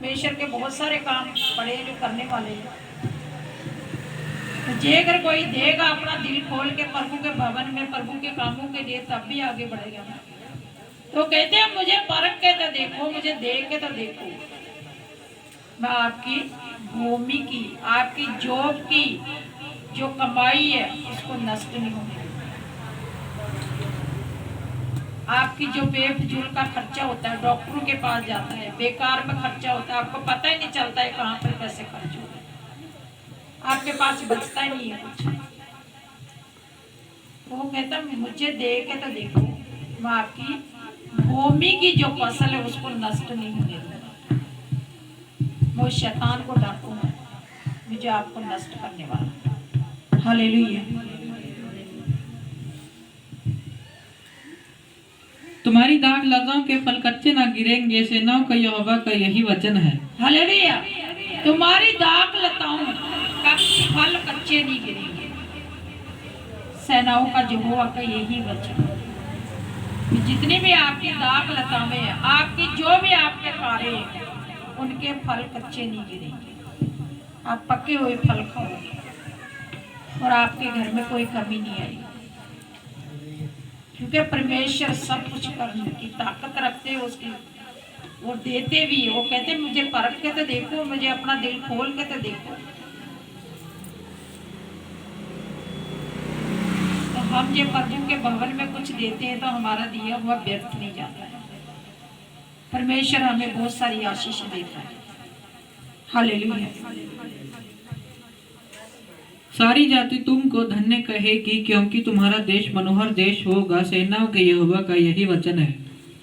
परमेश्वर के बहुत सारे काम पड़े जो करने वाले हैं। तो जे अगर कोई देगा अपना दिल खोल के प्रभु के भवन में प्रभु के कामों के लिए, तब भी आगे बढ़ेगा। तो कहते हैं मुझे परख के तो देखो, मुझे देख के तो देखो, मैं आपकी भूमि की, आपकी जॉब की जो कमाई है उसको नष्ट नहीं होने, आपकी जो बेफजूल का खर्चा होता है, डॉक्टरों के पास जाता है, बेकार में खर्चा होता है, आपको पता ही नहीं चलता है कहाँ पर पैसे खर्च हो रहे, आपके पास बचता ही नहीं है कुछ। तो वो कहता मुझे दे के तो देखो, मैं आपकी भूमि की जो फसल है उसको नष्ट नहीं होने दूंगा। मैं उस शैतान को डांटूंगा मुझे आपको नष्ट करने वाला। हालेलुया। तुम्हारी दाख लताओं के फल कच्चे ना गिरेंगे, सेनाओं का यहोवा का यही वचन है। हालेलुया। तुम्हारी दाख लताओं का फल कच्चे नहीं गिरेंगे, सेनाओं का यहोवा का यही वचन है। जितनी भी आपकी दाख लताएं हैं, आपकी जो भी आपके कार्य हैं, उनके फल कच्चे नहीं गिरेंगे, आप पके हुए फल खाओगे और आपके घर में कोई कमी नहीं आएगी, क्योंकि परमेश्वर सब कुछ करने की ताकत रखते हैं उसकी, वो देते भी है। वो कहते मुझे परख के तो देखो, मुझे अपना दिल खोल के तो देखो। तो हम जो प्रभु के भवन में कुछ देते हैं तो हमारा दिया हुआ व्यर्थ नहीं जाता है। परमेश्वर हमें बहुत सारी आशीष देता है। हालेलुया। सारी जाति तुमको धन्य कहेगी, क्योंकि तुम्हारा देश मनोहर देश होगा, सेनाओं के यहोवा का यही वचन है।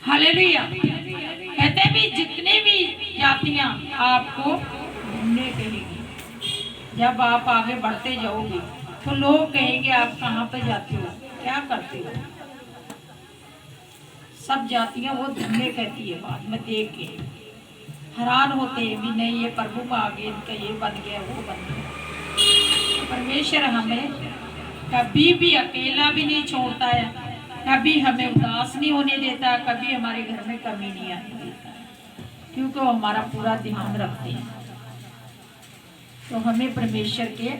हालेलुया। कहते भी जितनी भी जातियां आपको धन्य कहेगी। जब आप आगे बढ़ते जाओगे तो लोग कहेंगे आप कहाँ पे जाते हो, क्या करते हो। सब जातियां वो धन्य कहती है, बाद में देख के हैरान होते हैं भी नहीं ये प्रभु में आगे इनका ये बन गया वो बन गया। परमेश्वर हमें कभी भी अकेला भी नहीं छोड़ता है, कभी हमें उदास नहीं होने देता, कभी हमारे घर में कमी नहीं आने देता, क्योंकि वो हमारा पूरा ध्यान रखते हैं। तो हमें परमेश्वर के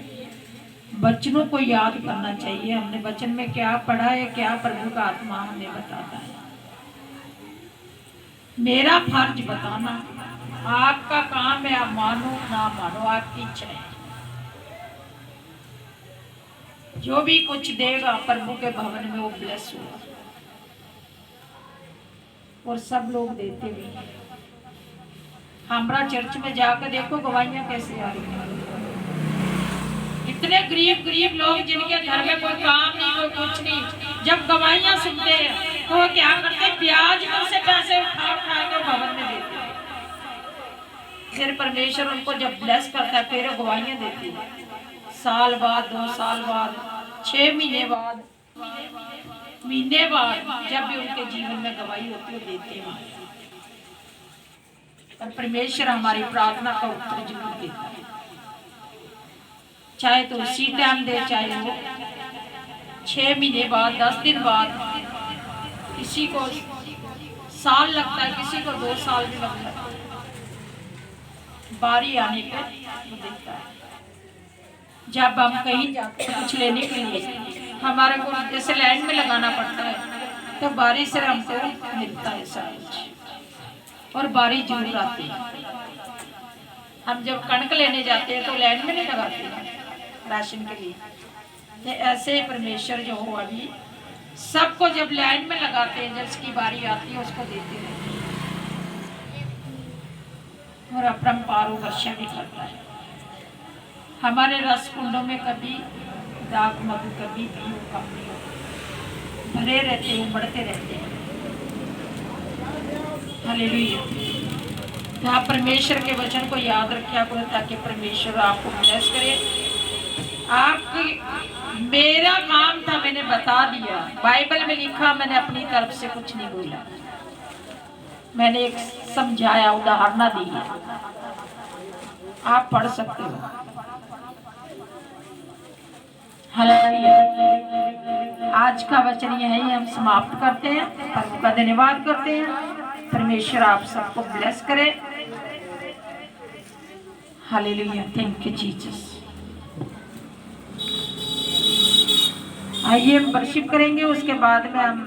वचनों को याद करना चाहिए। हमने वचन में क्या पढ़ा है, क्या प्रभु का आत्मा हमें बताता है। मेरा फर्ज बताना, आपका काम है, आप मानो ना मानो आपकी इच्छा है। जो भी कुछ देगा प्रभु के भवन में वो ब्लेस होगा, और सब लोग देते भी हैं। हमारा चर्च में जाकर देखो गवाहियां कैसे आ रही हैं। इतने गरीब गरीब लोग जिनके घर में कोई काम नहीं, कोई कुछ नहीं, जब गवाहियां सुनते हैं तो वो क्या करते हैं, ब्याज में से पैसे उठा उठा के भवन में देते हैं। फिर परमेश्वर उनको जब ब्लेस करता है फिर गवाहियां देती है। साल बाद, 2 साल बाद, 6 महीने बाद, महीने बाद, जब भी उनके जीवन में गवाही होती है देते हैं। और परमेश्वर हमारी प्रार्थना का उत्तर जरूर देता है, चाहे तो उसी टाइम दे, चाहे वो 6 महीने बाद, 10 दिन बाद, किसी को साल लगता है, किसी को 2 साल भी लगता है। बारी आने पे वो देता है। जब हम कहीं जाते हैं कुछ लेने के लिए, हमारे को जैसे लाइन में लगाना पड़ता है, तो बारी से हमको मिलता है सब कुछ, और बारी जरूर आती है। हम जब कणक लेने जाते हैं तो लाइन में नहीं लगाते हैं राशन के लिए, तो ऐसे परमेश्वर जो हो अभी सबको जब लाइन में लगाते हैं, जब उसकी बारी आती है उसको देते हैं, और अपरंपार वर्षा भी करता है। हमारे रस कुंडों में कभी दाग मधु कभी भी कम नहीं होता, भरे रहते हैं, बढ़ते रहते हैं। हालेलुया। तो आप परमेश्वर के वचन को याद रखा करो, ताकि परमेश्वर आपको ब्लेस करे। आपकी मेरा काम था, मैंने बता दिया, बाइबल में लिखा, मैंने अपनी तरफ से कुछ नहीं बोला, मैंने एक समझाया, उदाहरण दी है, आप पढ़ सकते हो। हालेलुया। आज का वचन यही हम समाप्त करते हैं। प्रभु का धन्यवाद करते हैं। परमेश्वर आप सबको ब्लेस करे। Hallelujah, thank you Jesus. आइए वर्शिप करेंगे, उसके बाद में हम